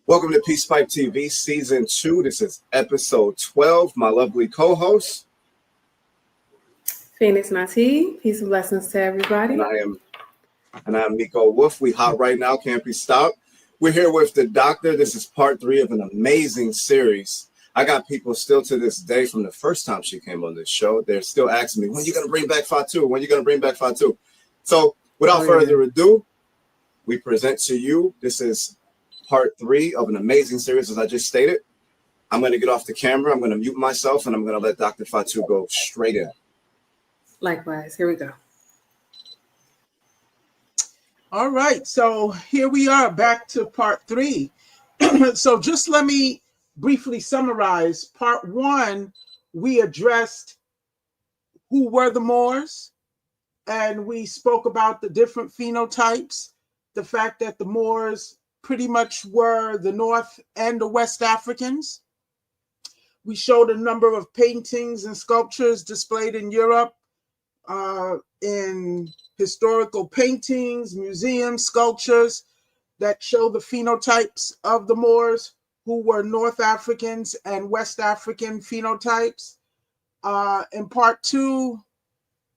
Welcome to Peace Pipe TV Season 2. This is episode 12. My lovely co-host. Phoenix Nati. Peace and blessings to everybody. And I am Miko Wolf. We hot right now, can't be stopped. We're here with the doctor. This is part 3 of an amazing series. I got people still to this day from the first time she came on this show. They're still asking me, when are you going to bring back Fatou? When are you going to bring back Fatou? So without further ado, we present to you, this is part 3 of an amazing series, as I just stated. I'm going to get off the camera. I'm going to mute myself, and I'm going to let Dr. Fatou go straight in. Likewise. Here we go. All right. So here we are back to part 3. So just let me briefly summarize. Part 1, we addressed who were the Moors, and we spoke about the different phenotypes, the fact that the Moors pretty much were the North and the West Africans. We showed a number of paintings and sculptures displayed in Europe, in historical paintings, museums, sculptures that show the phenotypes of the Moors, who were North Africans and West African phenotypes. In part 2,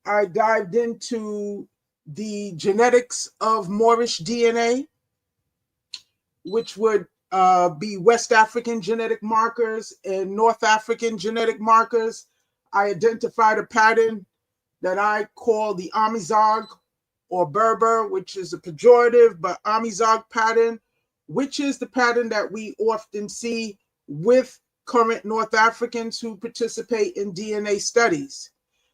I dived into the genetics of Moorish DNA, which would be West African genetic markers and North African genetic markers. I identified a pattern that I call the Amizigh or Berber, which is a pejorative, but Amizigh pattern, which is the pattern that we often see with current North Africans who participate in DNA studies.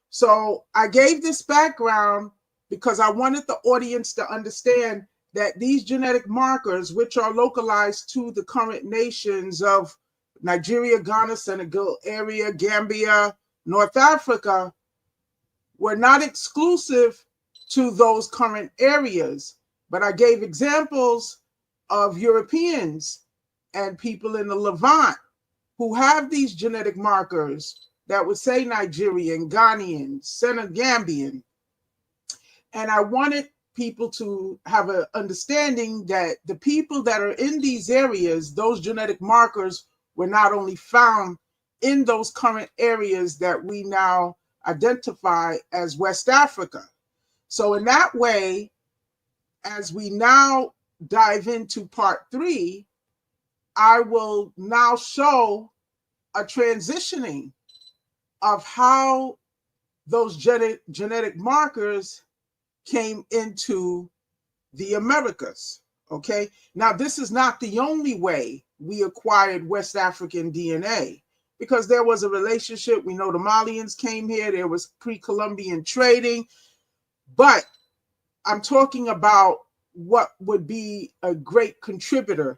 So I gave this background because I wanted the audience to understand that these genetic markers, which are localized to the current nations of Nigeria, Ghana, Senegal area, Gambia, North Africa, were not exclusive to those current areas. But I gave examples of Europeans and people in the Levant who have these genetic markers that would say Nigerian, Ghanaian, Senegambian. And I wanted people to have an understanding that the people that are in these areas, those genetic markers were not only found in those current areas that we now identify as West Africa. So in that way, as we now dive into part 3, I will now show a transitioning of how those genetic markers came into the Americas. Okay, now this is not the only way we acquired West African DNA, because there was a relationship. We know the Malians came here, there was pre-Columbian trading, but I'm talking about what would be a great contributor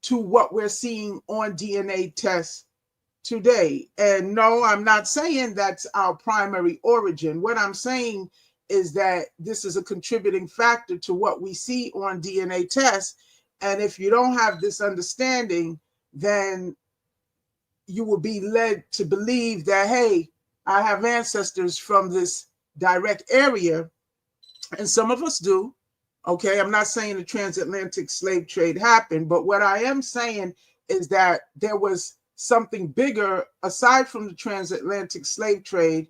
to what we're seeing on DNA tests today. And no, I'm not saying that's our primary origin. What I'm saying is that this is a contributing factor to what we see on DNA tests. And if you don't have this understanding, then you will be led to believe that, hey, I have ancestors from this direct area. And some of us do. Okay, I'm not saying the transatlantic slave trade happened, but what I am saying is that there was something bigger aside from the transatlantic slave trade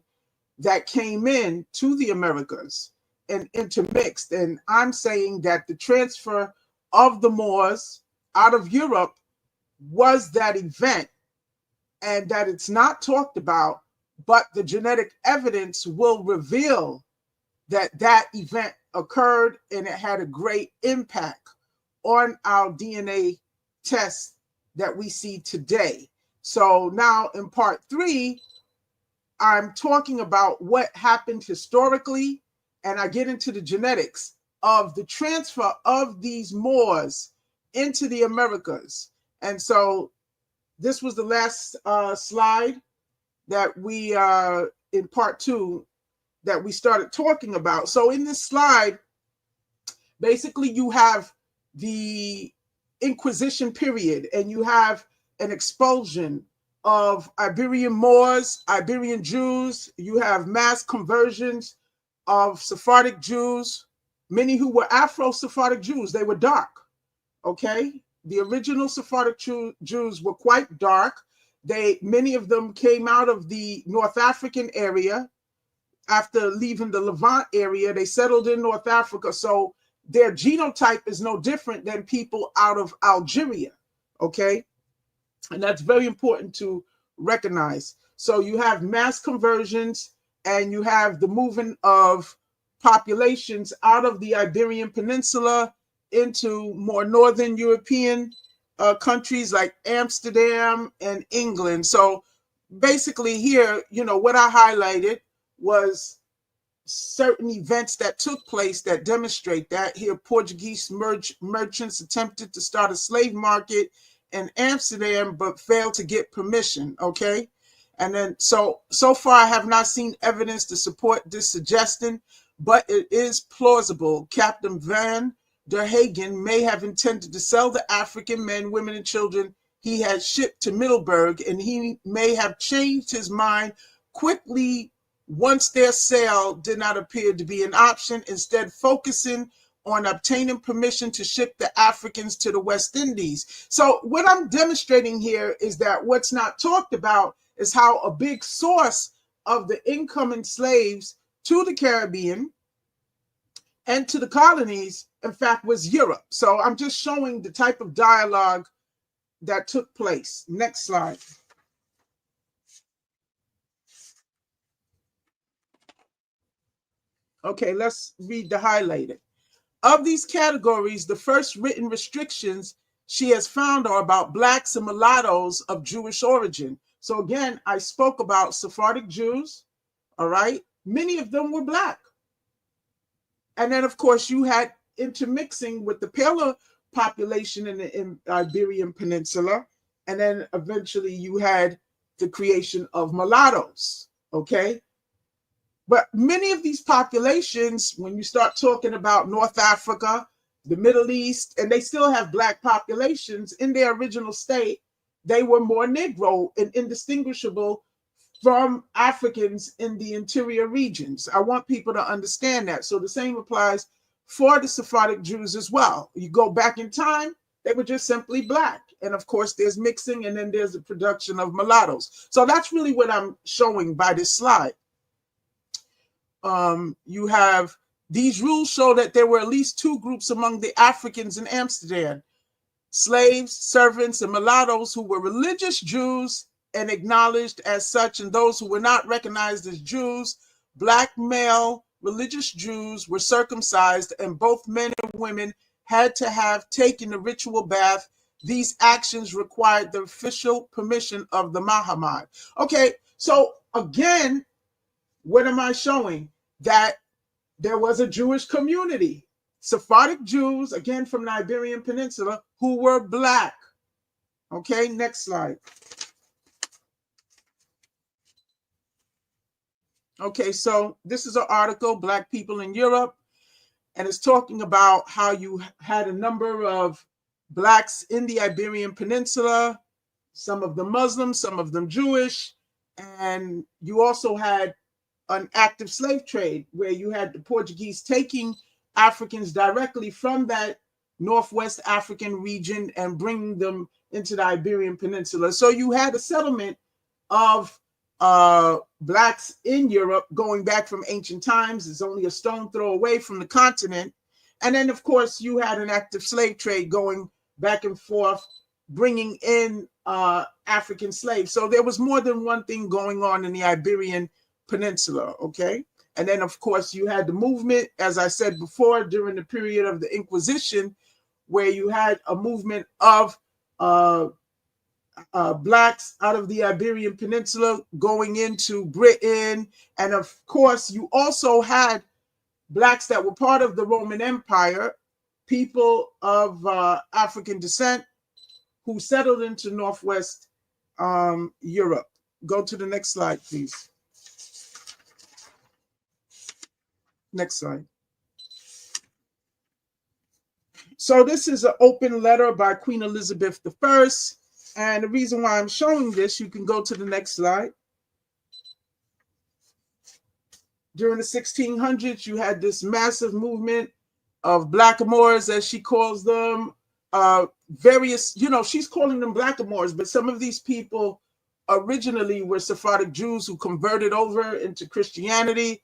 that came in to the Americas and intermixed. And I'm saying that the transfer of the Moors out of Europe was that event, and that it's not talked about, but the genetic evidence will reveal that that event occurred and it had a great impact on our DNA tests that we see today. So now in part 3, I'm talking about what happened historically, and I get into the genetics of the transfer of these Moors into the Americas. And so this was the last slide that we, in part 2, that we started talking about. So in this slide, basically you have the Inquisition period, and you have an expulsion of Iberian Moors, Iberian Jews. You have mass conversions of Sephardic Jews, many who were Afro-Sephardic Jews. They were dark, okay? the original Sephardic Jews were quite dark. Many of them came out of the North African area after leaving the Levant area. They settled in North Africa. So their genotype is no different than people out of Algeria. Okay. And that's very important to recognize. So you have mass conversions and you have the moving of populations out of the Iberian Peninsula into more northern European countries like Amsterdam and England. So basically here, what I highlighted was certain events that took place that demonstrate that. Here, Portuguese merchants attempted to start a slave market in Amsterdam, but failed to get permission. Okay. And then so far I have not seen evidence to support this suggestion, but it is plausible Captain Van der Hagen may have intended to sell the African men, women, and children he had shipped to Middelburg, and he may have changed his mind quickly once their sale did not appear to be an option, instead focusing on obtaining permission to ship the Africans to the West Indies. So what I'm demonstrating here is that what's not talked about is how a big source of the incoming slaves to the Caribbean and to the colonies, in fact, was Europe. So I'm just showing the type of dialogue that took place. Next slide. Okay, let's read the highlighted. Of these categories, the first written restrictions she has found are about Blacks and mulattoes of Jewish origin. So again, I spoke about Sephardic Jews, all right? Many of them were Black. And then, of course, you had intermixing with the paler population in the Iberian Peninsula. And then eventually you had the creation of mulattoes, okay? But many of these populations, when you start talking about North Africa, the Middle East, and they still have Black populations in their original state, they were more Negro and indistinguishable from Africans in the interior regions. I want people to understand that. So the same applies for the Sephardic Jews as well. You go back in time, they were just simply Black. And of course, there's mixing, and then there's the production of mulattoes. So that's really what I'm showing by this slide. You have these rules show that there were at least two groups among the Africans in Amsterdam: slaves, servants, and mulattoes who were religious Jews and acknowledged as such, and those who were not recognized as Jews. Black male religious Jews were circumcised, and both men and women had to have taken the ritual bath. These actions required the official permission of the Mahamad. Okay, so again, what am I showing? That there was a Jewish community, Sephardic Jews, again from the Iberian Peninsula, who were Black. Okay, next slide. Okay, so this is an article, Black People in Europe, and it's talking about how you had a number of Blacks in the Iberian Peninsula, some of them Muslim, some of them Jewish, and you also had an active slave trade where you had the Portuguese taking Africans directly from that Northwest African region and bringing them into the Iberian Peninsula. So you had a settlement of Blacks in Europe going back from ancient times. It's only a stone throw away from the continent. And then, of course, you had an active slave trade going back and forth, bringing in African slaves. So there was more than one thing going on in the Iberian Peninsula, okay? And then, of course, you had the movement, as I said before, during the period of the Inquisition, where you had a movement of Blacks out of the Iberian Peninsula going into Britain. And of course, you also had Blacks that were part of the Roman Empire, people of African descent who settled into Northwest Europe. Go to the next slide, please. Next slide. So this is an open letter by Queen Elizabeth I. And the reason why I'm showing this, you can go to the next slide. During the 1600s, you had this massive movement of blackamoors, as she calls them, various, she's calling them blackamoors, but some of these people originally were Sephardic Jews who converted over into Christianity,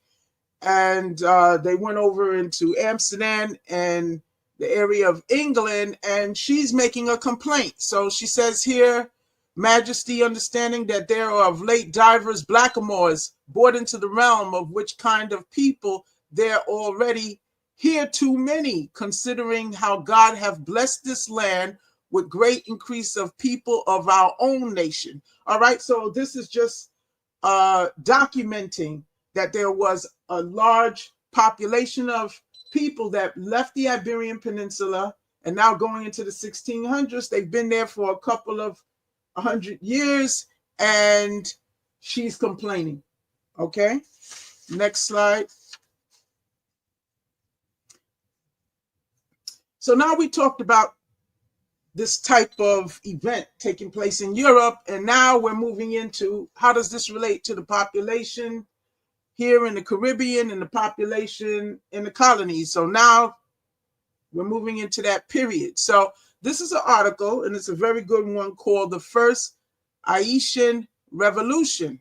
and they went over into Amsterdam and the area of England, and she's making a complaint. So she says here, Majesty, understanding that there are of late divers blackamoors brought into the realm, of which kind of people there already here too many, considering how God have blessed this land with great increase of people of our own nation. All right, so this is just documenting that there was a large population of people that left the Iberian Peninsula, and now going into the 1600s, they've been there for a couple of 100 years, and she's complaining. Okay, next slide. So now we talked about this type of event taking place in Europe, and now we're moving into how does this relate to the population here in the Caribbean and the population in the colonies. So now we're moving into that period. So this is an article, and it's a very good one, called The First Haitian Revolution.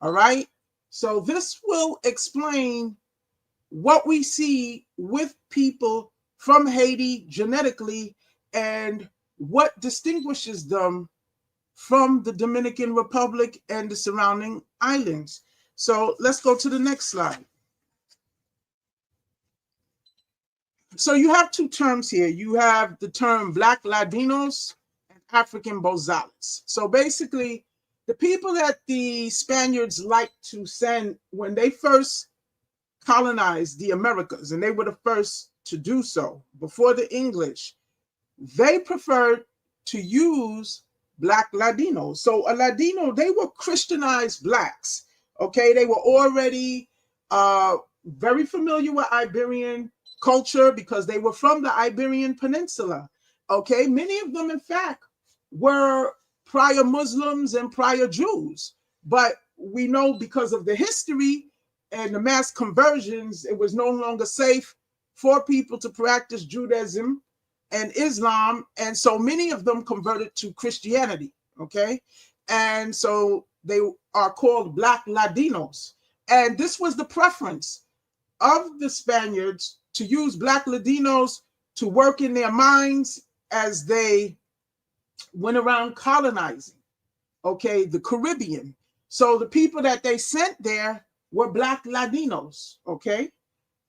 All right. So this will explain what we see with people from Haiti genetically and what distinguishes them from the Dominican Republic and the surrounding islands. So let's go to the next slide. So you have two terms here. You have the term Black Ladinos and African Bozales. So basically, the people that the Spaniards liked to send when they first colonized the Americas, and they were the first to do so before the English, they preferred to use Black Ladinos. So a Ladino, they were Christianized Blacks. Okay, they were already very familiar with Iberian culture because they were from the Iberian Peninsula. Okay, many of them, in fact, were prior Muslims and prior Jews. But we know because of the history and the mass conversions, it was no longer safe for people to practice Judaism and Islam. And so many of them converted to Christianity. Okay, and so they are called Black Ladinos. And this was the preference of the Spaniards, to use Black Ladinos to work in their mines as they went around colonizing, okay, the Caribbean. So the people that they sent there were Black Ladinos, okay?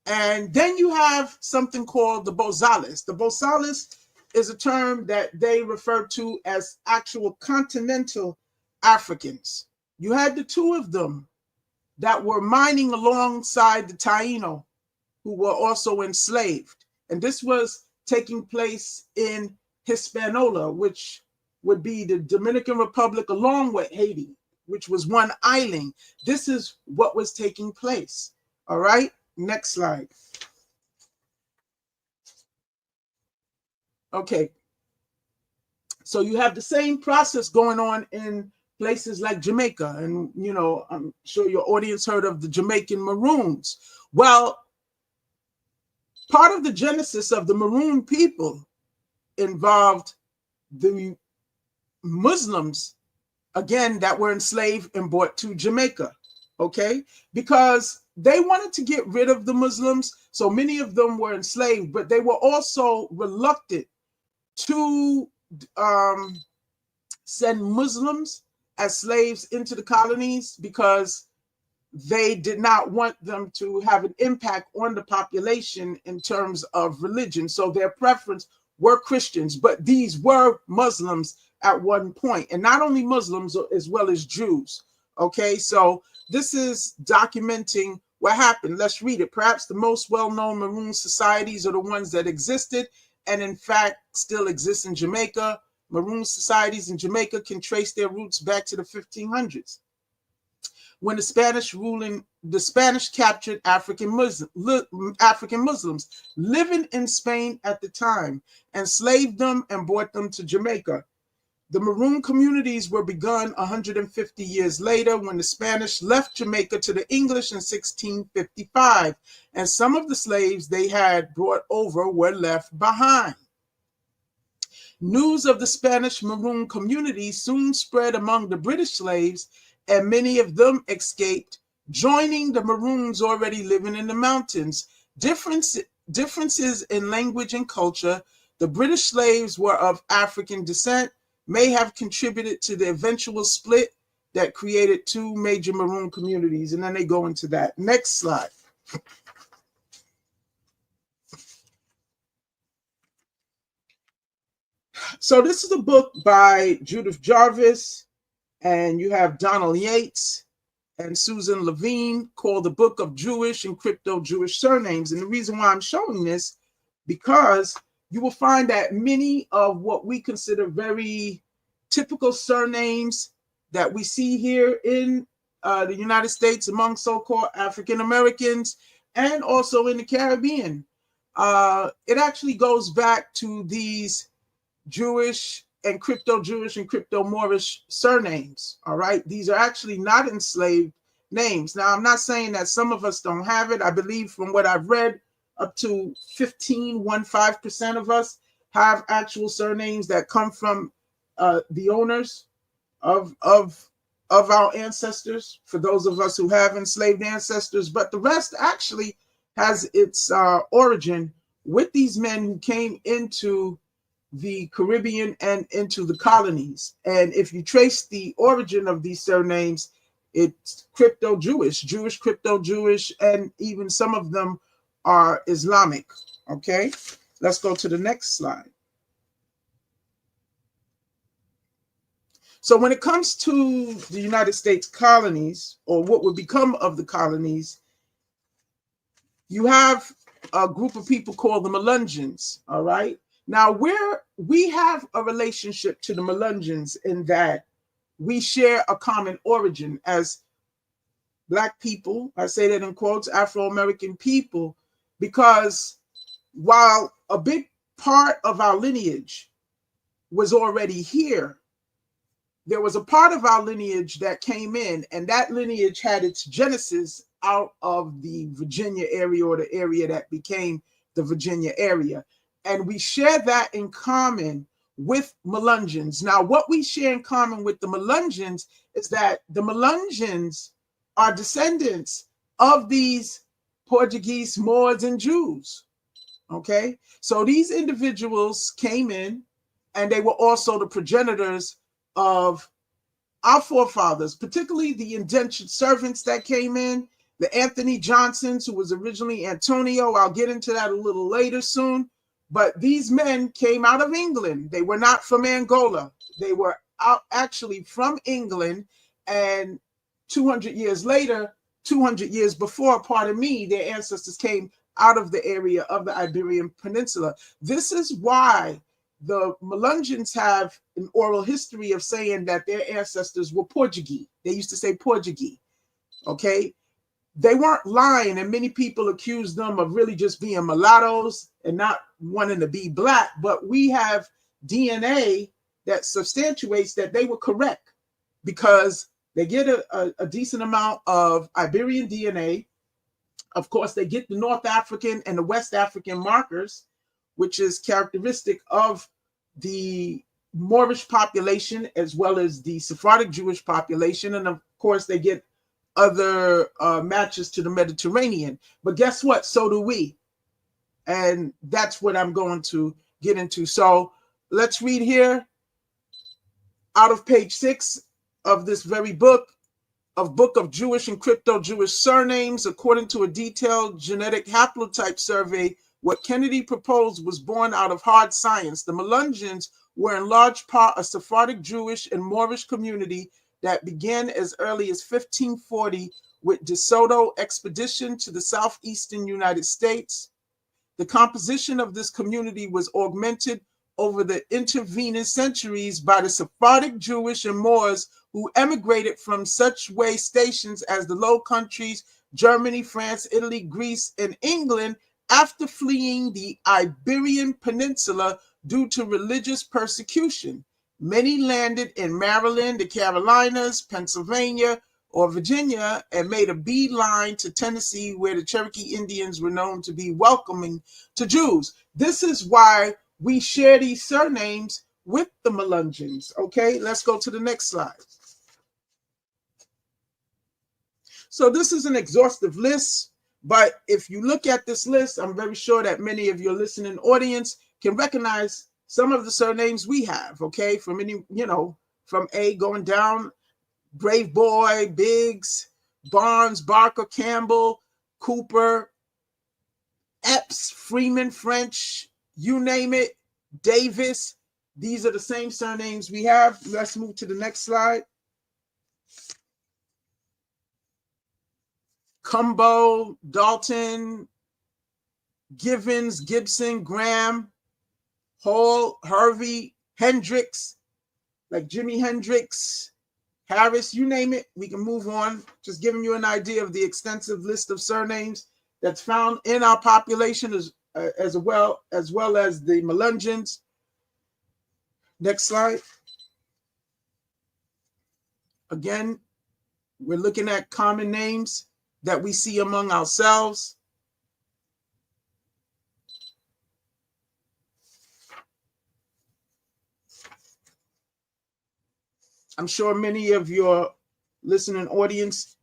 And then you have something called the Bozales. The Bozales is a term that they refer to as actual continental Africans. You had the two of them that were mining alongside the Taino, who were also enslaved. And this was taking place in Hispaniola, which would be the Dominican Republic along with Haiti, which was one island. This is what was taking place. All right, next slide. Okay, so you have the same process going on in places like Jamaica. And, you know, I'm sure your audience heard of the Jamaican Maroons. Well, part of the genesis of the Maroon people involved the Muslims, again, that were enslaved and brought to Jamaica, okay? Because they wanted to get rid of the Muslims, so many of them were enslaved, but they were also reluctant to send Muslims as slaves into the colonies because they did not want them to have an impact on the population in terms of religion. So their preference were Christians, but these were Muslims at one point, and not only Muslims as well as Jews. Okay, so this is documenting what happened. Let's read it. Perhaps the most well-known Maroon societies are the ones that existed and in fact still exist in Jamaica. Maroon societies in Jamaica can trace their roots back to the 1500s. When the Spanish captured African Muslims living in Spain at the time, enslaved them and brought them to Jamaica. The Maroon communities were begun 150 years later when the Spanish left Jamaica to the English in 1655, and some of the slaves they had brought over were left behind. News of the Spanish Maroon community soon spread among the British slaves, and many of them escaped, joining the Maroons already living in the mountains. Differences in language and culture. The British slaves were of African descent, may have contributed to the eventual split that created two major Maroon communities. And then they go into that. Next slide. So this is a book by Judith Jarvis, and you have Donald Yates and Susan Levine, called The Book of Jewish and Crypto-Jewish Surnames. And the reason why I'm showing this, because you will find that many of what we consider very typical surnames that we see here in the United States among so-called African Americans and also in the Caribbean, it actually goes back to these Jewish and crypto-Jewish and crypto-Moorish surnames. All right, these are actually not enslaved names. Now, I'm not saying that some of us don't have it. I believe from what I've read, up to 15% of us have actual surnames that come from the owners of our ancestors, for those of us who have enslaved ancestors. But the rest actually has its origin with these men who came into the Caribbean and into the colonies. And if you trace the origin of these surnames, it's crypto-Jewish, Jewish, crypto-Jewish, and even some of them are Islamic. Okay, let's go to the next slide. So when it comes to the United States colonies, or what would become of the colonies, you have a group of people called the Melungeons. All right. Now, we have a relationship to the Melungeons in that we share a common origin as Black people. I say that in quotes, Afro-American people, because while a big part of our lineage was already here, there was a part of our lineage that came in, and that lineage had its genesis out of the Virginia area, or the area that became the Virginia area. And we share that in common with Melungeons. Now, what we share in common with the Melungeons is that the Melungeons are descendants of these Portuguese, Moors, and Jews. Okay, so these individuals came in, and they were also the progenitors of our forefathers, particularly the indentured servants that came in, the Anthony Johnsons, who was originally Antonio. I'll get into that a little later soon. But these men came out of England. They were not from Angola. They were out actually from England. And 200 years later, 200 years before, pardon me, their ancestors came out of the area of the Iberian Peninsula. This is why the Melungeons have an oral history of saying that their ancestors were Portuguese. They used to say Portuguese. Okay. They weren't lying, and many people accused them of really just being mulattoes and not wanting to be Black. But we have DNA that substantiates that they were correct, because they get a decent amount of Iberian DNA. Of course, they get the North African and the West African markers, which is characteristic of the Moorish population as well as the Sephardic Jewish population. And of course, they get other matches to the Mediterranean. But guess what? So do we. And that's what I'm going to get into. So let's read here out of page 6 of this very book of Jewish and crypto-Jewish surnames. According to a detailed genetic haplotype survey, what Kennedy proposed was born out of hard science. The Melungeons were in large part a Sephardic Jewish and Moorish community that began as early as 1540 with De Soto expedition to the southeastern United States. The composition of this community was augmented over the intervening centuries by the Sephardic Jewish and Moors who emigrated from such way stations as the Low Countries, Germany, France, Italy, Greece, and England after fleeing the Iberian Peninsula due to religious persecution. Many landed in Maryland, the Carolinas, Pennsylvania, or Virginia, and made a beeline to Tennessee, where the Cherokee Indians were known to be welcoming to Jews. This is why we share these surnames with the Melungeons. Okay, let's go to the next slide. So this is an exhaustive list, but if you look at this list, I'm very sure that many of your listening audience can recognize some of the surnames we have, okay? From any, from A going down, Brave Boy, Biggs, Barnes, Barker, Campbell, Cooper, Epps, Freeman, French, you name it, Davis. These are the same surnames we have. Let's move to the next slide. Cumbo, Dalton, Givens, Gibson, Graham, Hall, Harvey, Hendricks, like Jimi Hendrix, Harris, you name it. We can move on. Just giving you an idea of the extensive list of surnames that's found in our population as well as the Melungeons. Next slide. Again, we're looking at common names that we see among ourselves. I'm sure many of your listening audience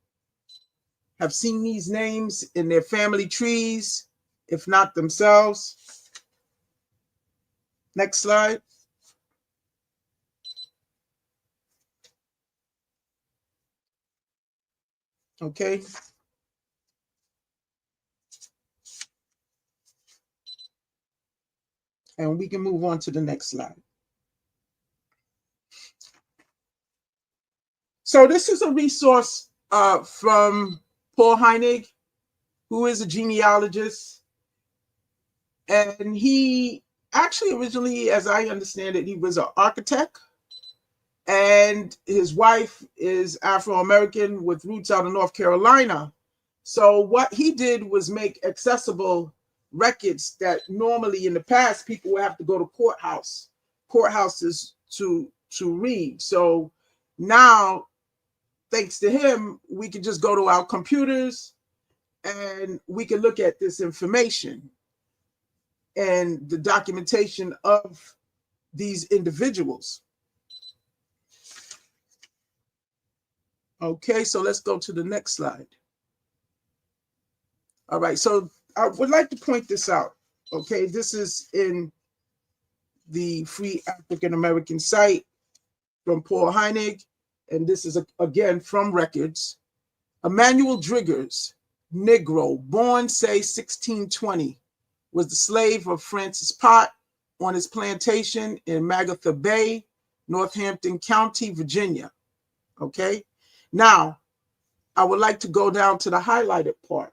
have seen these names in their family trees, if not themselves. Next slide. Okay. And we can move on to the next slide. So this is a resource from Paul Heinig, who is a genealogist. And he actually originally, as I understand it, he was an architect. And his wife is Afro-American with roots out of North Carolina. So what he did was make accessible records that normally in the past people would have to go to courthouses to read. So now, thanks to him, we can just go to our computers and we can look at this information and the documentation of these individuals. Okay, so let's go to the next slide. All right, so I would like to point this out. Okay, this is in the Free African American site from Paul Heinig, and this is again from records. Emmanuel Driggers, Negro, born say 1620, was the slave of Francis Pott on his plantation in Magatha Bay, Northampton County, Virginia. Okay, now I would like to go down to the highlighted part.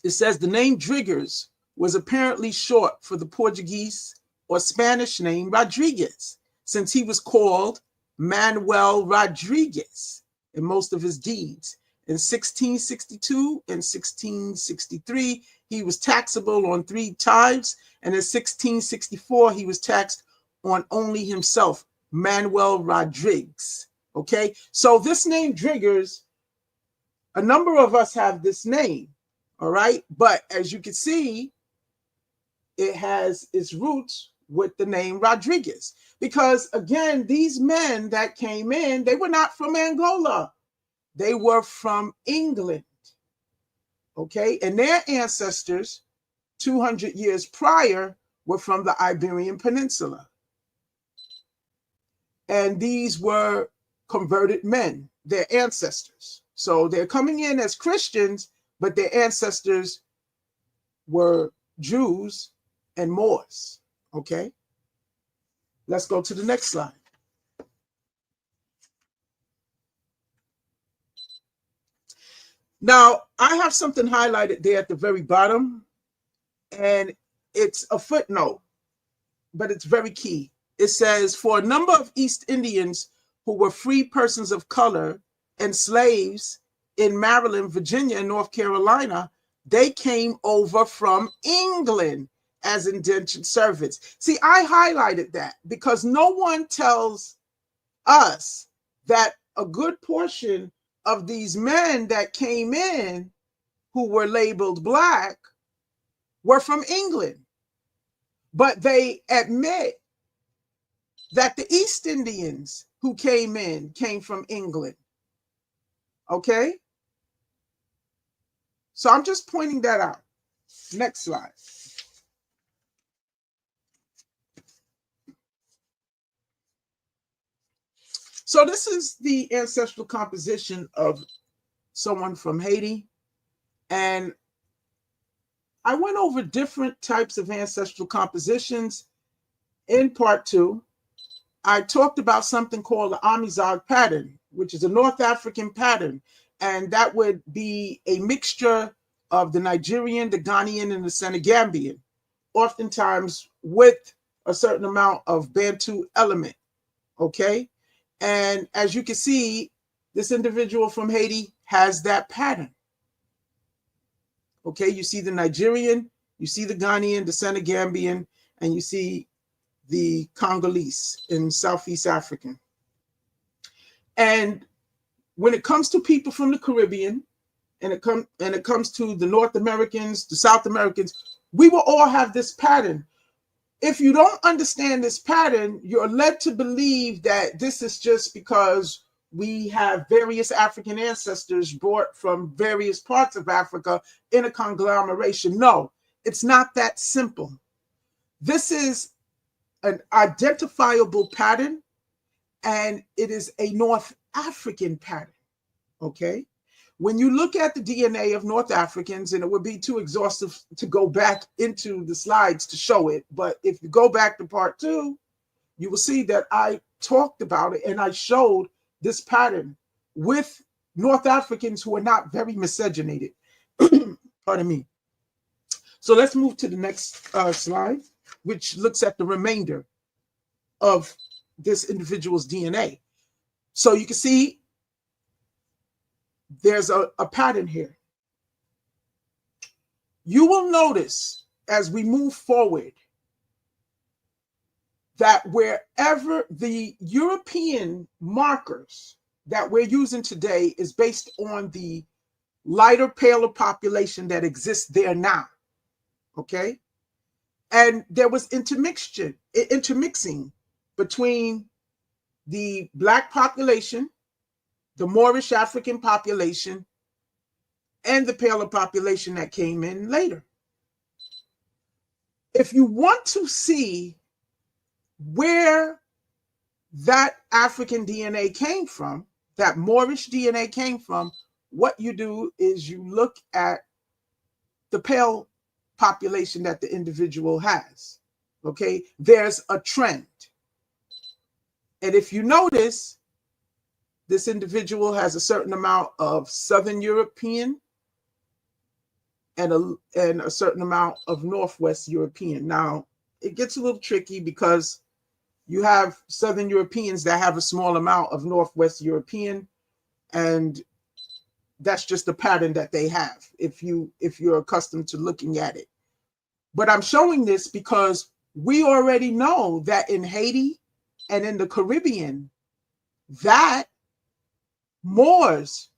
It says the name Driggers was apparently short for the Portuguese or Spanish name Rodriguez, since he was called Manuel Rodriguez in most of his deeds. In 1662 and 1663, he was taxable on 3 tithes, and in 1664, he was taxed on only himself, Manuel Rodriguez. Okay, so this name Driggers, a number of us have this name, all right? But as you can see, it has its roots with the name Rodriguez. Because again, these men that came in, they were not from Angola. They were from England, okay? And their ancestors, 200 years prior, were from the Iberian Peninsula. And these were converted men, their ancestors. So they're coming in as Christians, but their ancestors were Jews and Moors, okay? Let's go to the next slide. Now, I have something highlighted there at the very bottom, and it's a footnote, but it's very key. It says, for a number of East Indians who were free persons of color and slaves in Maryland, Virginia, and North Carolina, they came over from England as indentured servants. See, I highlighted that because no one tells us that a good portion of these men that came in who were labeled Black were from England. But they admit that the East Indians who came from England. Okay? So I'm just pointing that out. Next slide. So this is the ancestral composition of someone from Haiti. And I went over different types of ancestral compositions in part 2. I talked about something called the Amizigh pattern, which is a North African pattern. And that would be a mixture of the Nigerian, the Ghanaian, and the Senegambian, oftentimes with a certain amount of Bantu element. Okay? And as you can see, this individual from Haiti has that pattern. Okay, you see the Nigerian, you see the Ghanaian, the Senegambian, and you see the Congolese in Southeast African. And when it comes to people from the Caribbean, and it comes to the North Americans, the South Americans, we will all have this pattern. If you don't understand this pattern, you're led to believe that this is just because we have various African ancestors brought from various parts of Africa in a conglomeration. No, it's not that simple. This is an identifiable pattern, and it is a North African pattern, okay? When you look at the DNA of North Africans, and it would be too exhaustive to go back into the slides to show it, but if you go back to part 2, you will see that I talked about it and I showed this pattern with North Africans who are not very miscegenated. Pardon me. So let's move to the next slide, which looks at the remainder of this individual's DNA. So you can see there's a pattern here. You will notice as we move forward that wherever the European markers that we're using today is based on the lighter, paler population that exists there now, okay? And there was intermixing between the Black population, the Moorish African population, and the paler population that came in later. If you want to see where that African DNA came from, that Moorish DNA came from, what you do is you look at the pale population that the individual has, okay? There's a trend. And if you notice, this individual has a certain amount of Southern European and a certain amount of Northwest European. Now, it gets a little tricky because you have Southern Europeans that have a small amount of Northwest European, and that's just the pattern that they have if you're accustomed to looking at it. But I'm showing this because we already know that in Haiti and in the Caribbean, that Moors,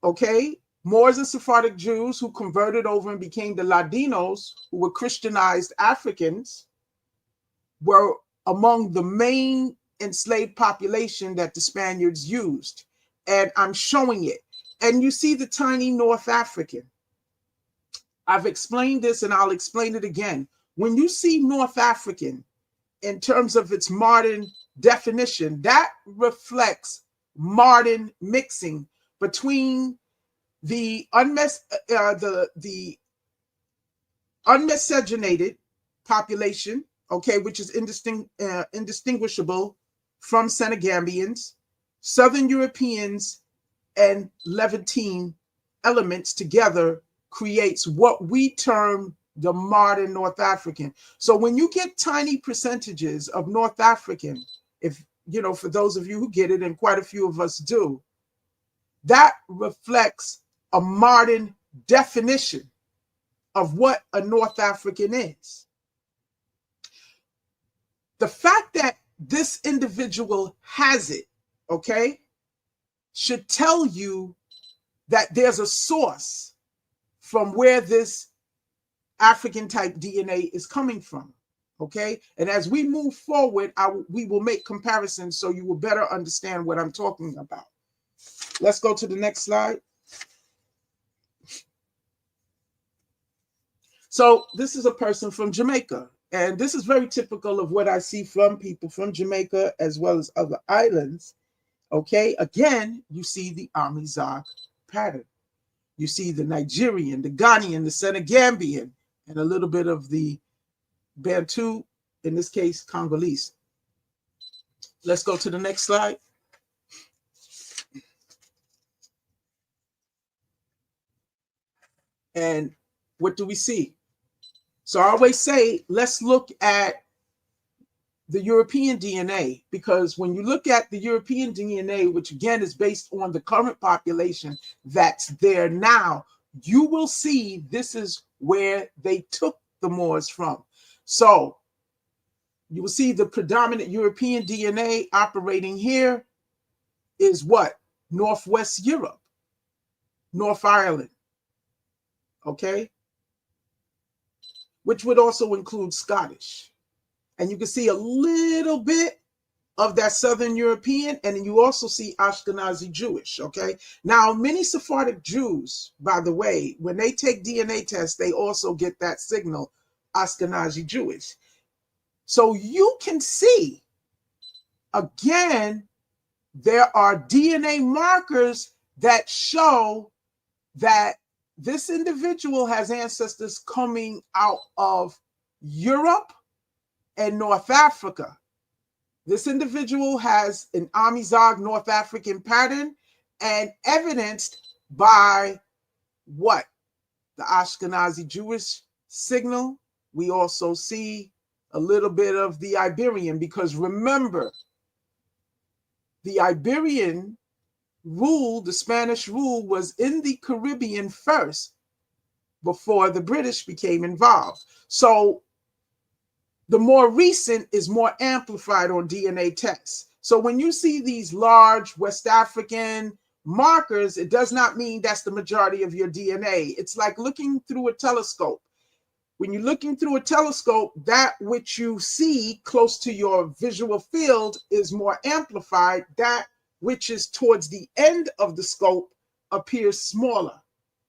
okay, Moors and Sephardic Jews who converted over and became the Ladinos, who were Christianized Africans, were among the main enslaved population that the Spaniards used. And I'm showing it. And you see the tiny North African. I've explained this and I'll explain it again. When you see North African in terms of its modern definition, that reflects modern mixing between the unmiscegenated population, okay, which is indistinguishable from Senegambians, Southern Europeans, and Levantine elements together creates what we term the modern North African. So when you get tiny percentages of North African, if you know, for those of you who get it, and quite a few of us do, that reflects a modern definition of what a North African is. The fact that this individual has it, okay, should tell you that there's a source from where this African type DNA is coming from, Okay, and as we move forward, we will make comparisons so you will better understand what I'm talking about. Let's go to the next slide. So this is a person from Jamaica, and this is very typical of what I see from people from Jamaica as well as other islands. Okay, again, you see the Amizigh pattern. You see the Nigerian, the Ghanaian, the Senegambian, and a little bit of the Bantu, in this case, Congolese. Let's go to the next slide. And what do we see? So I always say, let's look at the European DNA, because when you look at the European DNA, which again is based on the current population that's there now, you will see this is where they took the Moors from. So you will see the predominant European DNA operating here is what? Northwest Europe, North Ireland, okay? Which would also include Scottish. And you can see a little bit of that Southern European, and then you also see Ashkenazi Jewish, okay? Now, many Sephardic Jews, by the way, when they take DNA tests, they also get that signal, Ashkenazi Jewish. So you can see, again, there are DNA markers that show that this individual has ancestors coming out of Europe and North Africa. This individual has an Amizigh North African pattern, and evidenced by what? The Ashkenazi Jewish signal. We also see a little bit of the Iberian, because remember, the Iberian rule, the Spanish rule, was in the Caribbean first before the British became involved. So the more recent is more amplified on DNA tests. So when you see these large West African markers, it does not mean that's the majority of your DNA. It's like looking through a telescope. When you're looking through a telescope, that which you see close to your visual field is more amplified. That which is towards the end of the scope appears smaller.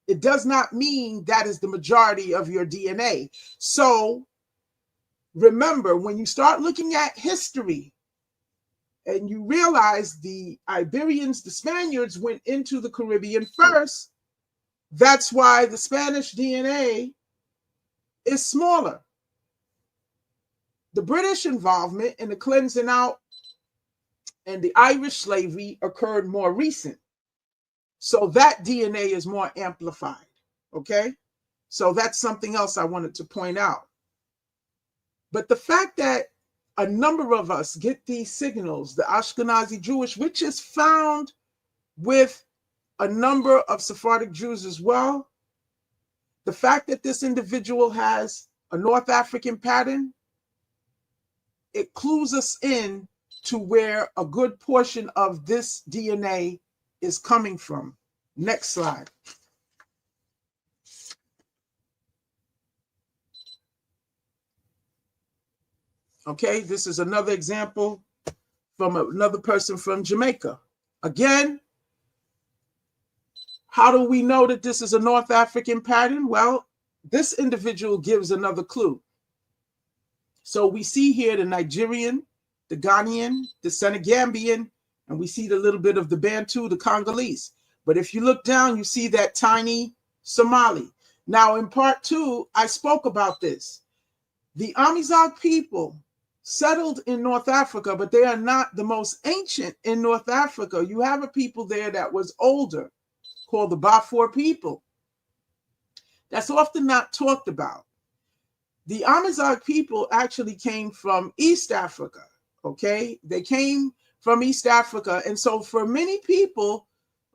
It does not mean that is the majority of your DNA. So remember, when you start looking at history and you realize the Iberians, the Spaniards went into the Caribbean first, that's why the Spanish DNA is smaller. The British involvement in the cleansing out and the Irish slavery occurred more recent. So that DNA is more amplified, okay? So that's something else I wanted to point out. But the fact that a number of us get these signals, the Ashkenazi Jewish, which is found with a number of Sephardic Jews as well, the fact that this individual has a North African pattern, it clues us in to where a good portion of this DNA is coming from. Next slide. Okay, this is another example from another person from Jamaica. Again, how do we know that this is a North African pattern? Well, this individual gives another clue. So we see here the Nigerian, the Ghanaian, the Senegambian, and we see the little bit of the Bantu, the Congolese. But if you look down, you see that tiny Somali. Now, in part 2, I spoke about this. The Amizigh people settled in North Africa, but they are not the most ancient in North Africa. You have a people there that was older, called the Bafour people. That's often not talked about. The Amizigh people actually came from East Africa, okay? They came from East Africa. And so for many people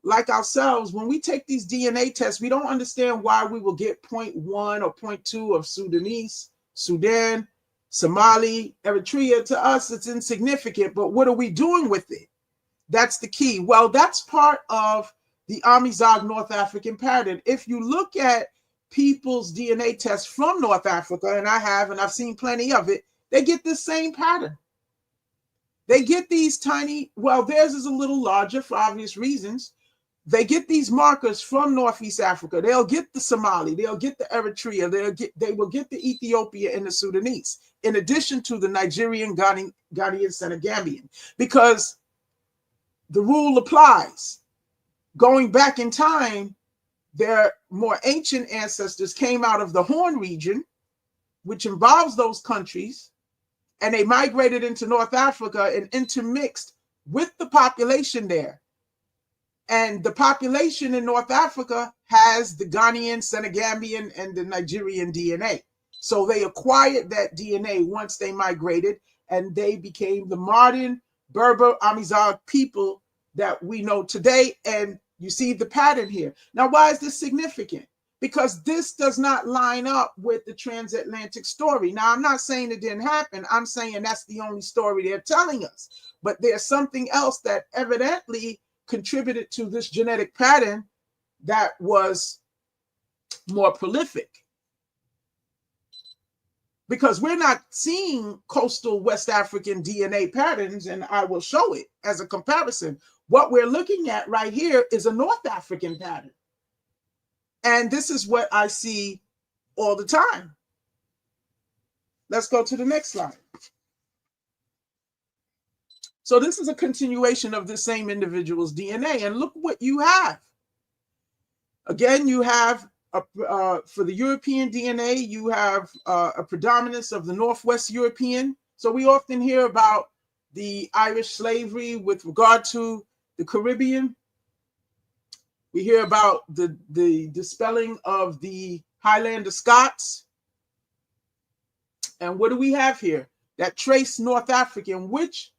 like ourselves, when we take these DNA tests, we don't understand why we will get 0.1 or 0.2 of Sudanese, Sudan, Somali, Eritrea. To us, it's insignificant, but what are we doing with it? That's the key. Well, that's part of the Amizigh North African pattern. If you look at people's DNA tests from North Africa, and I've seen plenty of it, they get this same pattern. They get these tiny, well, theirs is a little larger for obvious reasons. They get these markers from Northeast Africa. They'll get the Somali, they'll get the Eritrea, they will get the Ethiopia and the Sudanese, in addition to the Nigerian, Ghanaian, Senegambian, because the rule applies. Going back in time, their more ancient ancestors came out of the Horn region, which involves those countries, and they migrated into North Africa and intermixed with the population there. And the population in North Africa has the Ghanaian, Senegambian, and the Nigerian DNA. So they acquired that DNA once they migrated, and they became the modern Berber Amizigh people that we know today. And you see the pattern here. Now, why is this significant? Because this does not line up with the transatlantic story. Now, I'm not saying it didn't happen. I'm saying that's the only story they're telling us. But there's something else that evidently contributed to this genetic pattern that was more prolific. Because we're not seeing coastal West African DNA patterns, and I will show it as a comparison. What we're looking at right here is a North African pattern. And this is what I see all the time. Let's go to the next slide. So this is a continuation of the same individual's DNA. And look what you have. Again, you have, for the European DNA, you have a predominance of the Northwest European. So we often hear about the Irish slavery with regard to the Caribbean. We hear about the dispelling of the Highlander Scots. And what do we have here? That trace North African, which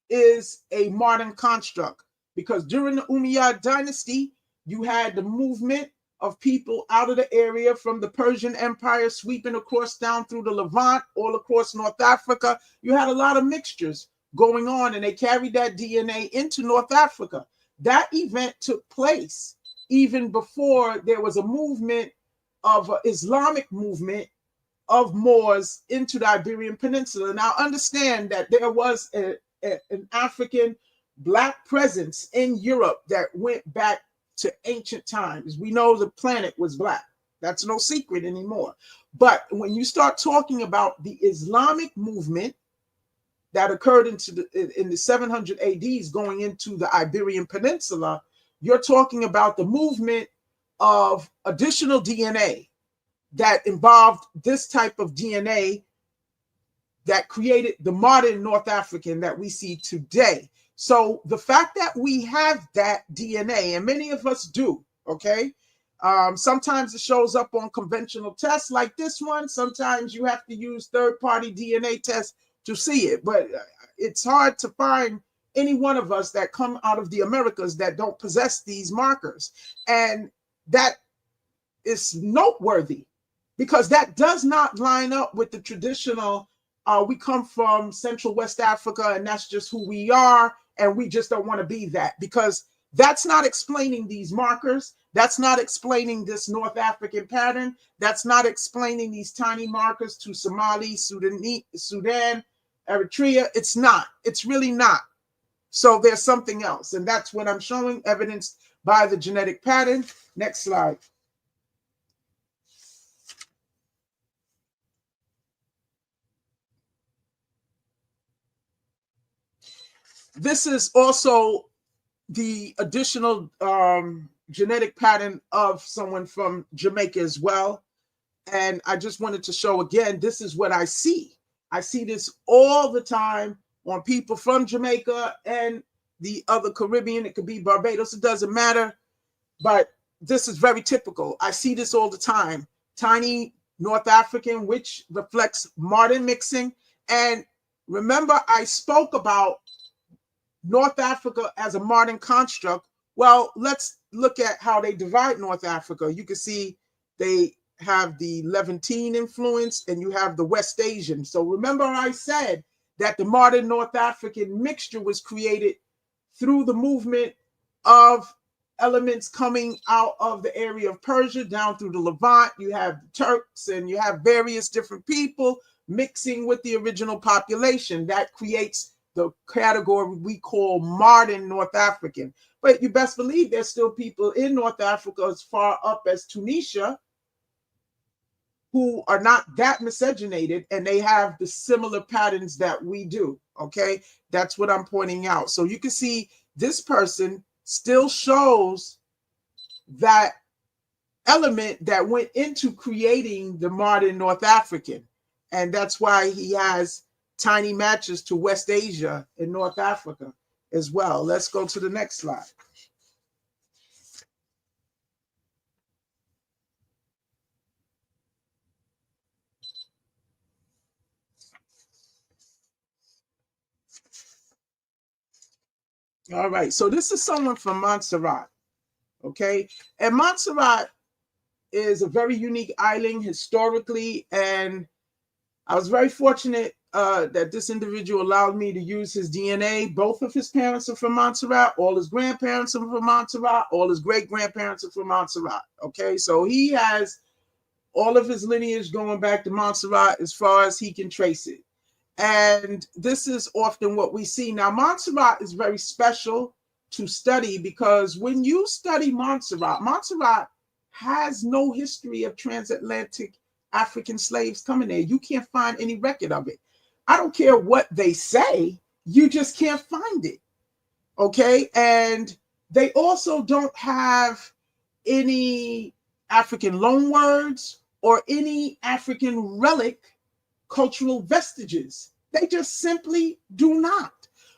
is a modern construct, because during the Umayyad dynasty, you had the movement of people out of the area from the Persian Empire sweeping across down through the Levant, all across North Africa. You had a lot of mixtures going on, and they carried that DNA into North Africa. That event took place even before there was a movement of an Islamic movement of Moors into the Iberian Peninsula. Now understand that there was an African Black presence in Europe that went back to ancient times. We know the planet was Black. That's no secret anymore. But when you start talking about the Islamic movement that occurred in the 700 ADs going into the Iberian Peninsula, you're talking about the movement of additional DNA that involved this type of DNA that created the modern North African that we see today. So the fact that we have that DNA, and many of us do, okay? Sometimes it shows up on conventional tests like this one. Sometimes you have to use third-party DNA tests to see it. But it's hard to find any one of us that come out of the Americas that don't possess these markers. And that is noteworthy because that does not line up with the traditional we come from Central West Africa and that's just who we are, and we just don't want to be that, because that's not explaining these markers. That's not explaining this North African pattern. That's not explaining these tiny markers to Somali, Sudan, Eritrea. It's not. It's really not. So there's something else, and that's what I'm showing, evidenced by the genetic pattern. Next slide. This is also the additional genetic pattern of someone from Jamaica as well. And I just wanted to show again, this is what I see. I see this all the time on people from Jamaica and the other Caribbean. It could be Barbados, it doesn't matter. But this is very typical. I see this all the time. Tiny North African, which reflects modern mixing. And remember, I spoke about North Africa as a modern construct. Well, let's look at how they divide North Africa. You can see they have the Levantine influence and you have the West Asian. So remember I said that the modern North African mixture was created through the movement of elements coming out of the area of Persia down through the Levant. You have the Turks and you have various different people mixing with the original population. That creates the category we call modern North African. But you best believe there's still people in North Africa as far up as Tunisia who are not that miscegenated, and they have the similar patterns that we do, okay? That's what I'm pointing out. So you can see this person still shows that element that went into creating the modern North African. And that's why he has tiny matches to West Asia and North Africa as well. Let's go to the next slide. All right, so this is someone from Montserrat, okay? And Montserrat is a very unique island historically, and I was very fortunate that this individual allowed me to use his DNA. Both of his parents are from Montserrat, all his grandparents are from Montserrat, all his great-grandparents are from Montserrat, okay? So he has all of his lineage going back to Montserrat as far as he can trace it. And this is often what we see. Now, Montserrat is very special to study because when you study Montserrat, Montserrat has no history of transatlantic African slaves coming there. You can't find any record of it. I don't care what they say, you just can't find it. Okay? And they also don't have any African loanwords or any African relic cultural vestiges. They just simply do not.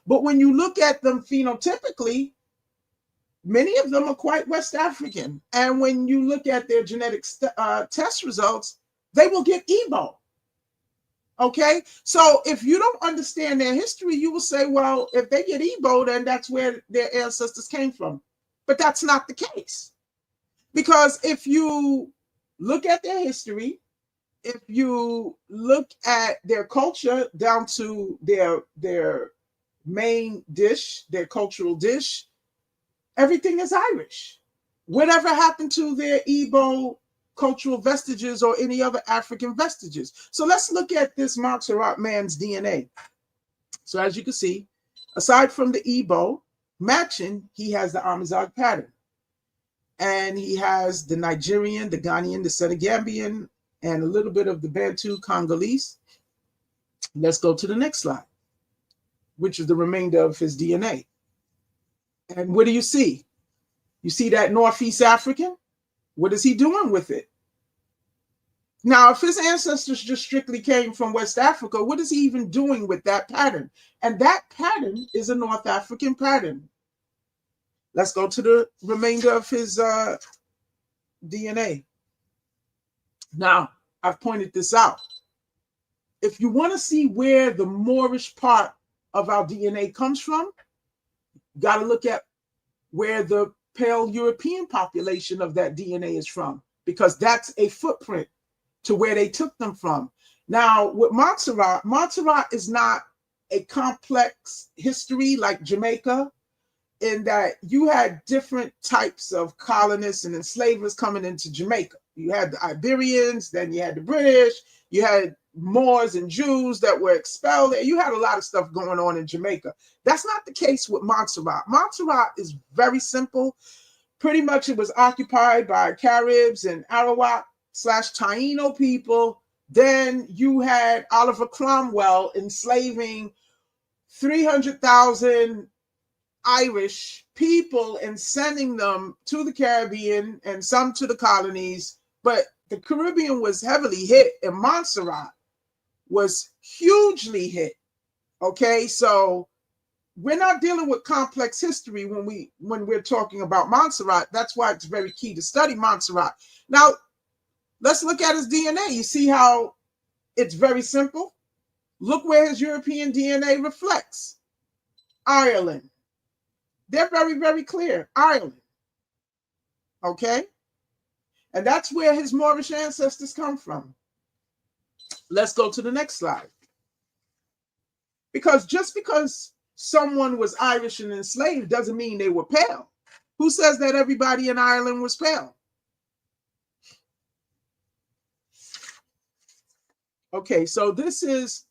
But when you look at them phenotypically, many of them are quite West African. And when you look at their genetic test results, they will get Igbo. Okay? So if you don't understand their history, you will say, well, if they get Igbo, then that's where their ancestors came from. But that's not the case. Because if you look at their history, if you look at their culture down to their main dish, their cultural dish, everything is Irish. Whatever happened to their Igbo cultural vestiges or any other African vestiges? So let's look at this Montserrat man's DNA. So as you can see, aside from the Igbo matching, he has the Amazigh pattern. And he has the Nigerian, the Ghanaian, the Senegambian, and a little bit of the Bantu Congolese. Let's go to the next slide, which is the remainder of his DNA. And what do you see? You see that Northeast African? What is he doing with it? Now, if his ancestors just strictly came from West Africa, what is he even doing with that pattern? And that pattern is a North African pattern. Let's go to the remainder of his DNA. Now, I've pointed this out. If you want to see where the Moorish part of our DNA comes from, you got to look at where the pale European population of that DNA is from, because that's a footprint to where they took them from. Now, with Montserrat, Montserrat is not a complex history like Jamaica, in that you had different types of colonists and enslavers coming into Jamaica. You had the Iberians, then you had the British, you had Moors and Jews that were expelled. You had a lot of stuff going on in Jamaica. That's not the case with Montserrat. Montserrat is very simple. Pretty much it was occupied by Caribs and Arawak/Taino people. Then you had Oliver Cromwell enslaving 300,000 Irish people and sending them to the Caribbean and some to the colonies. But the Caribbean was heavily hit, and Montserrat was hugely hit. Okay, so we're not dealing with complex history when we're talking about Montserrat. That's why it's very key to study Montserrat. Now, let's look at his DNA. You see how it's very simple? Look where his European DNA reflects. Ireland. They're very, very clear. Ireland. Okay? And that's where his Moorish ancestors come from. Let's go to the next slide. Because just because someone was Irish and enslaved doesn't mean they were pale. Who says that everybody in Ireland was pale? Okay, so this is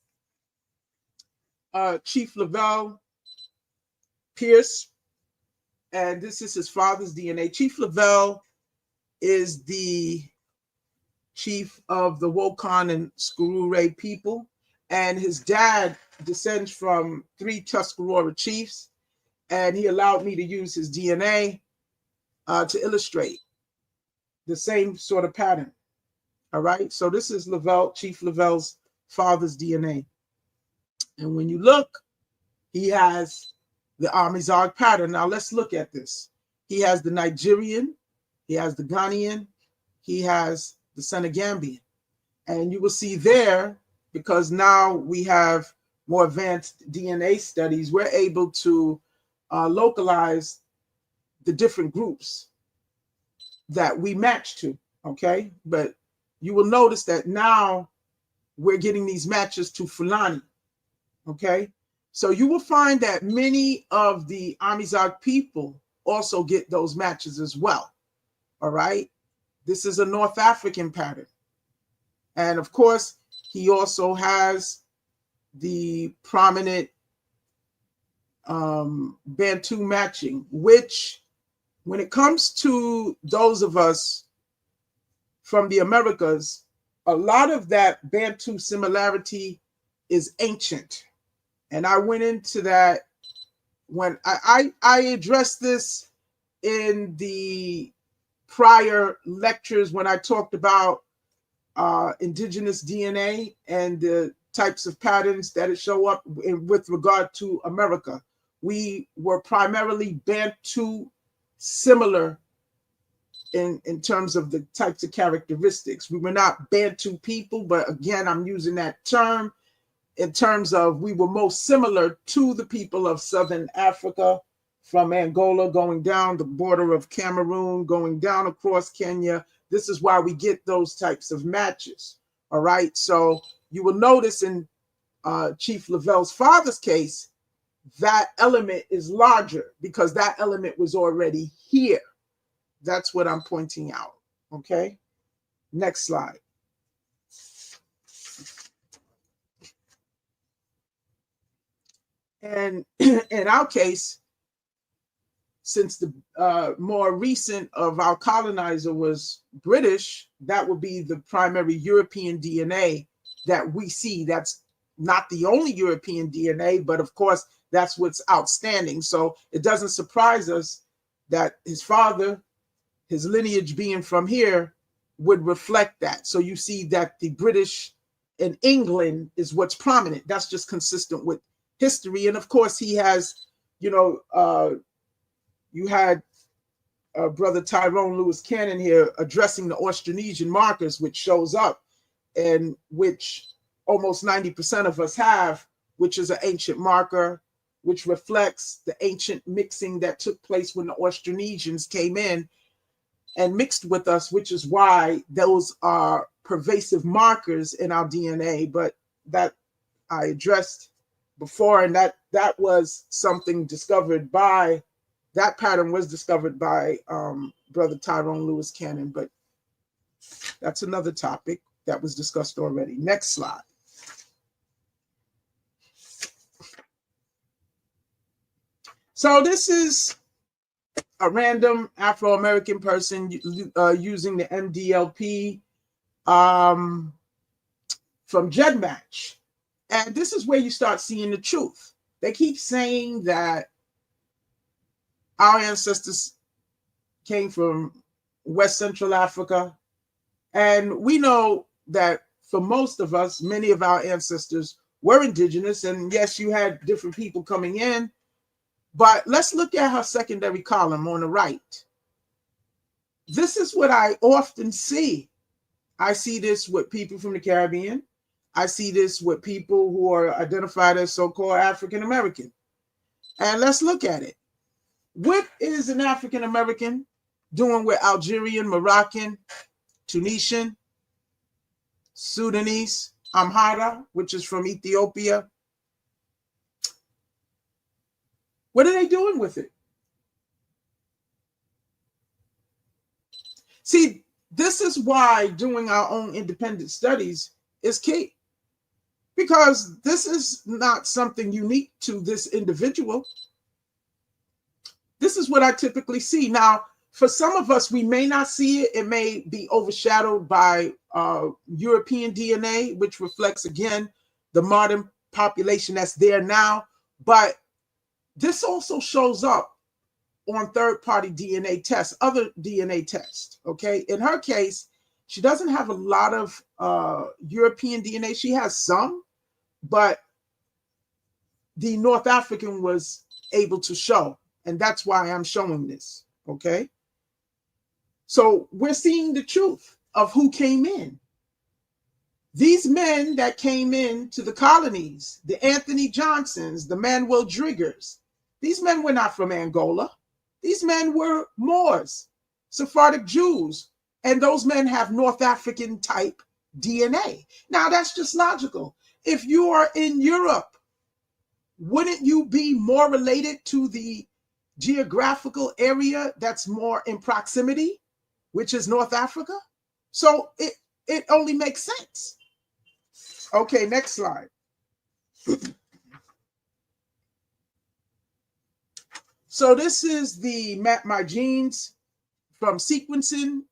Chief Lavelle Pierce, and this is his father's DNA. Chief Lavelle is the chief of the Wokan and Scurure people, and his dad descends from 3 Tuscarora chiefs, and he allowed me to use his DNA to illustrate the same sort of pattern. All right, so this is Lavelle, Chief Lavelle's father's DNA, and when you look, he has the Amizigh pattern. Now let's look at this. He has the Nigerian, he has the Ghanaian, he has the Senegambian. And you will see there, because now we have more advanced DNA studies, we're able to localize the different groups that we match to, okay? But you will notice that now we're getting these matches to Fulani, okay? So you will find that many of the Amizigh people also get those matches as well, all right? This is a North African pattern. And of course, he also has the prominent Bantu matching, which when it comes to those of us from the Americas, a lot of that Bantu similarity is ancient. And I went into that when I addressed this in the prior lectures when I talked about indigenous DNA and the types of patterns that it show up with regard to America. We were primarily Bantu similar in terms of the types of characteristics. We were not Bantu people, but again, I'm using that term in terms of we were most similar to the people of Southern Africa, from Angola going down the border of Cameroon, going down across Kenya. This is why we get those types of matches. All right. So you will notice in Chief Lavelle's father's case, that element is larger because that element was already here. That's what I'm pointing out. Okay. Next slide. And in our case, since the more recent of our colonizer was British, that would be the primary European DNA that we see. That's not the only European DNA, but of course, that's what's outstanding. So it doesn't surprise us that his father, his lineage being from here, would reflect that. So you see that the British in England is what's prominent. That's just consistent with history. And of course, he has, you had Brother Tyrone Lewis Cannon here addressing the Austronesian markers, which shows up and which almost 90% of us have, which is an ancient marker, which reflects the ancient mixing that took place when the Austronesians came in and mixed with us, which is why those are pervasive markers in our DNA. But that I addressed before, and that was something discovered by, that pattern was discovered by Brother Tyrone Lewis Cannon, but that's another topic that was discussed already. Next slide. So this is a random Afro-American person using the MDLP from GEDmatch. And this is where you start seeing the truth. They keep saying that our ancestors came from West Central Africa. And we know that for most of us, many of our ancestors were indigenous. And yes, you had different people coming in. But let's look at her secondary column on the right. This is what I often see. I see this with people from the Caribbean. I see this with people who are identified as so-called African American. And let's look at it. What is an African American doing with Algerian, Moroccan, Tunisian, Sudanese, Amhara, which is from Ethiopia? What are they doing with it? See, this is why doing our own independent studies is key. because this is not something unique to this individual. This is what I typically see. Now, for some of us, we may not see it. It may be overshadowed by European DNA, which reflects, again, the modern population that's there now. But this also shows up on third-party DNA tests, other DNA tests, okay? In her case, she doesn't have a lot of European DNA. She has some, but the North African was able to show, and that's why I'm showing this, okay? So we're seeing the truth of who came in. These men that came in to the colonies, the Anthony Johnsons, the Manuel Driggers, these men were not from Angola. These men were Moors, Sephardic Jews, and those men have North African type DNA. Now, that's just logical. If you are in Europe, wouldn't you be more related to the geographical area that's more in proximity, which is North Africa? So it only makes sense. Okay, next slide. So this is the Map My Genes from sequencing,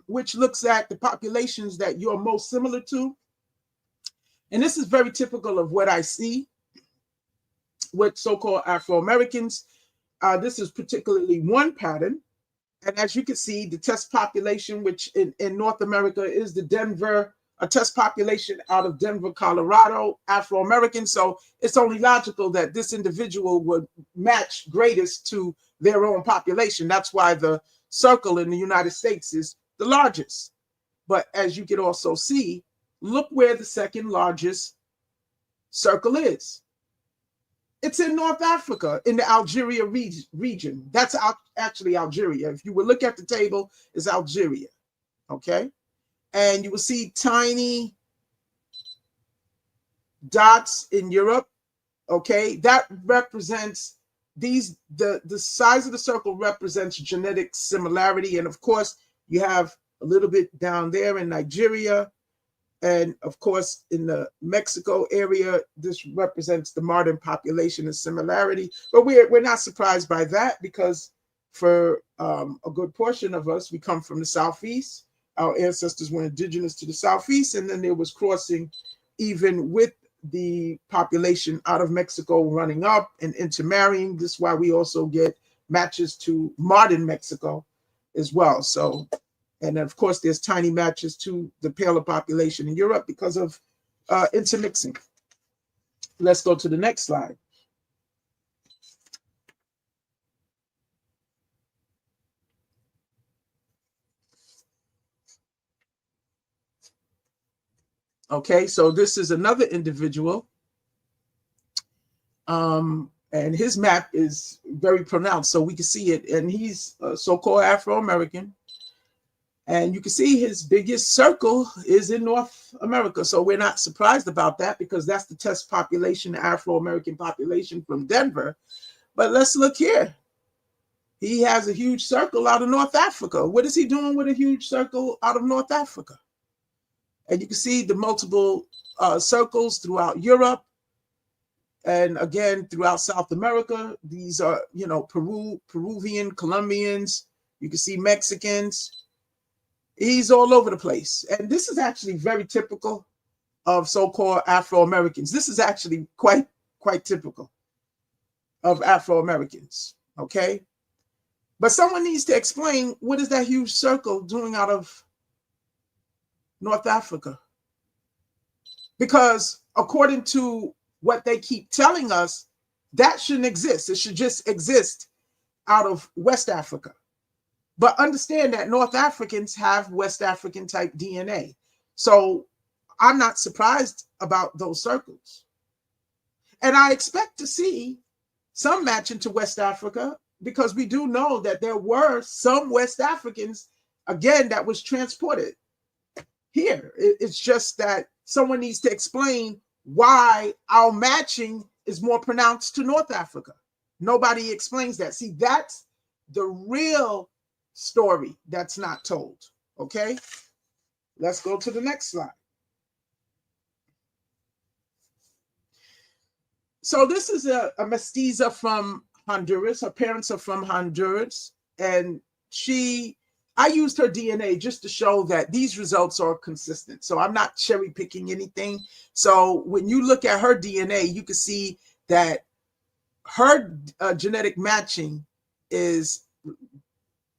which looks at the populations that you're most similar to. And this is very typical of what I see with so-called Afro-Americans. This is particularly one pattern. And as you can see, the test population, which in North America is the Denver, a test population out of Denver, Colorado, Afro-American. So it's only logical that this individual would match greatest to their own population. That's why the circle in the United States is the largest. But as you can also see, look where the second largest circle is. It's in North Africa, in the Algeria region. That's actually Algeria. If you would look at the table, it's Algeria, okay? And you will see tiny dots in Europe, okay? That represents the size of the circle represents genetic similarity. And of course, you have a little bit down there in Nigeria. And of course, in the Mexico area, this represents the modern population and similarity. But we're not surprised by that, because for a good portion of us, we come from the Southeast. Our ancestors were indigenous to the Southeast, and then there was crossing even with the population out of Mexico running up and intermarrying. This is why we also get matches to modern Mexico as well. So, and of course, there's tiny matches to the paler population in Europe because of intermixing. Let's go to the next slide. Okay, so this is another individual. And his map is very pronounced, so we can see it. And he's a so-called Afro-American. And you can see his biggest circle is in North America. So we're not surprised about that, because that's the test population, the Afro-American population from Denver. But let's look here. He has a huge circle out of North Africa. What is he doing with a huge circle out of North Africa? And you can see the multiple circles throughout Europe. And again, throughout South America. These are, you know, Peruvian, Colombians. You can see Mexicans. He's all over the place. And this is actually very typical of so-called Afro-Americans. This is actually quite typical of Afro-Americans, okay? But someone needs to explain, what is that huge circle doing out of North Africa? Because according to what they keep telling us, that shouldn't exist. It should just exist out of West Africa. But understand that North Africans have West African type DNA. So I'm not surprised about those circles. And I expect to see some matching to West Africa, because we do know that there were some West Africans, again, that was transported here. It's just that someone needs to explain why our matching is more pronounced to North Africa. Nobody explains that. See, that's the real story that's not told. Okay, let's go to the next slide. So this is a mestiza from Honduras. Her parents are from Honduras. And I used her DNA just to show that these results are consistent. So I'm not cherry picking anything. So when you look at her DNA, you can see that her genetic matching is,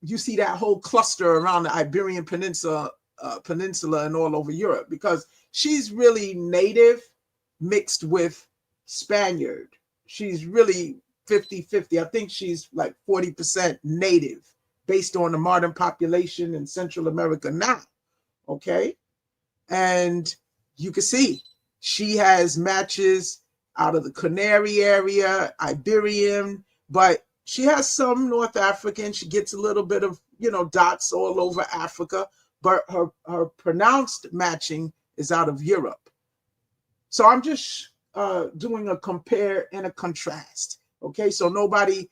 you see that whole cluster around the Iberian Peninsula and all over Europe, because she's really native mixed with Spaniard. She's really 50-50. I think she's like 40% native based on the modern population in Central America now. Okay. And you can see she has matches out of the Canary area, Iberian, but she has some North African. She gets a little bit of, dots all over Africa, but her pronounced matching is out of Europe. So I'm just doing a compare and a contrast. Okay, so nobody,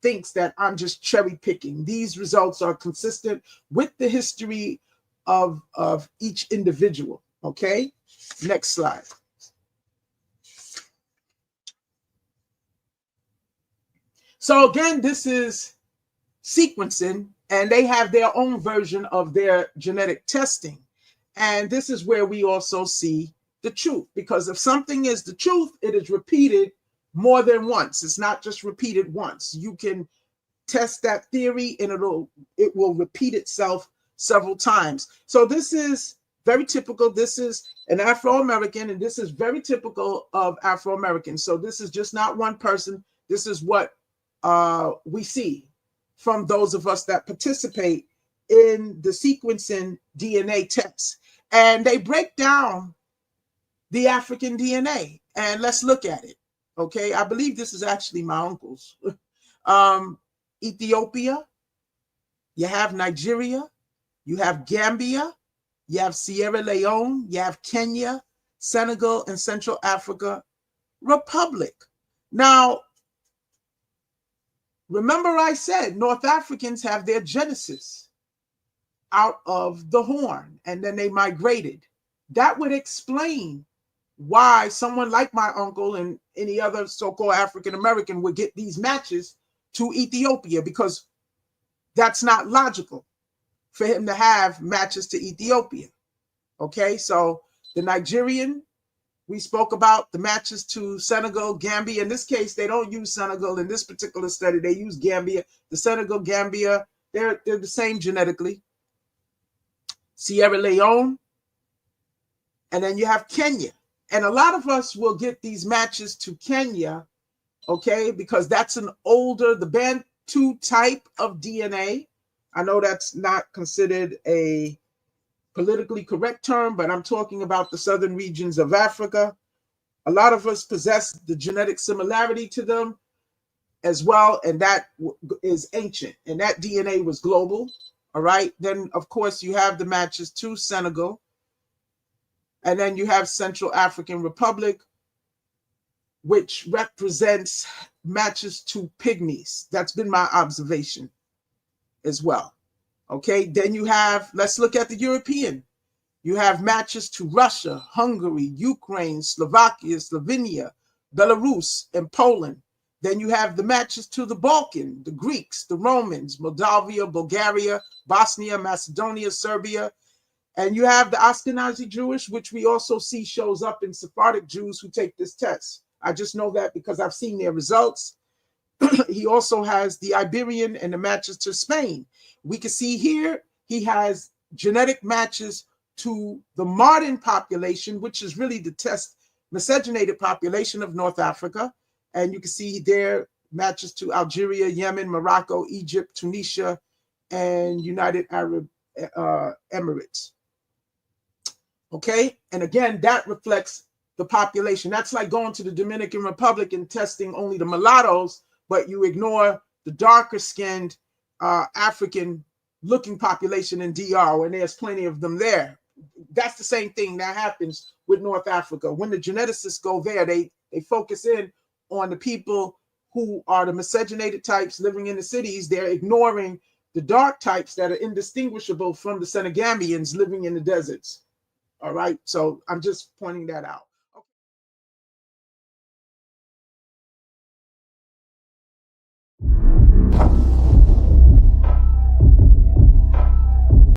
thinks that I'm just cherry picking. These results are consistent with the history of each individual. Okay, next slide. So again, this is sequencing, and they have their own version of their genetic testing. And this is where we also see the truth, because if something is the truth, it is repeated more than once. It's not just repeated once. You can test that theory and it will repeat itself several times. So this is very typical. This is an Afro-American, and this is very typical of Afro-Americans. So this is just not one person. This is what we see from those of us that participate in the sequencing DNA tests. And they break down the African DNA, and let's look at it. Okay, I believe this is actually my uncle's. Ethiopia, you have Nigeria, you have Gambia, you have Sierra Leone, you have Kenya, Senegal, and Central Africa Republic. Now, remember I said North Africans have their genesis out of the Horn, and then they migrated. That would explain why someone like my uncle and any other so-called African American would get these matches to Ethiopia, because that's not logical for him to have matches to Ethiopia. Okay, so the Nigerian, we spoke about the matches to Senegal, Gambia. In this case, they don't use Senegal in this particular study. They use Gambia. The Senegal, Gambia, they're the same genetically. Sierra Leone, and then you have Kenya. And a lot of us will get these matches to Kenya, okay, because that's an older, the Bantu type of DNA. I know that's not considered a politically correct term, but I'm talking about the southern regions of Africa. A lot of us possess the genetic similarity to them as well, and that is ancient, and that DNA was global, all right? Then, of course, you have the matches to Senegal, and then you have Central African Republic, which represents matches to pygmies. That's been my observation as well. Okay, then you have, let's look at the European. You have matches to Russia, Hungary, Ukraine, Slovakia, Slovenia, Belarus, and Poland. Then you have the matches to the Balkan, the Greeks, the Romans, Moldavia, Bulgaria, Bosnia, Macedonia, Serbia. And you have the Ashkenazi Jewish, which we also see shows up in Sephardic Jews who take this test. I just know that because I've seen their results. He also has the Iberian and the matches to Spain. We can see here he has genetic matches to the modern population, which is really the test miscegenated population of North Africa. And you can see there matches to Algeria, Yemen, Morocco, Egypt, Tunisia, and United Arab Emirates. Okay, and again, that reflects the population. That's like going to the Dominican Republic and testing only the mulattoes, but you ignore the darker skinned African looking population in DR, and there's plenty of them there. That's the same thing that happens with North Africa. When the geneticists go there, they focus in on the people who are the miscegenated types living in the cities. They're ignoring the dark types that are indistinguishable from the Senegambians living in the deserts. All right, so I'm just pointing that out.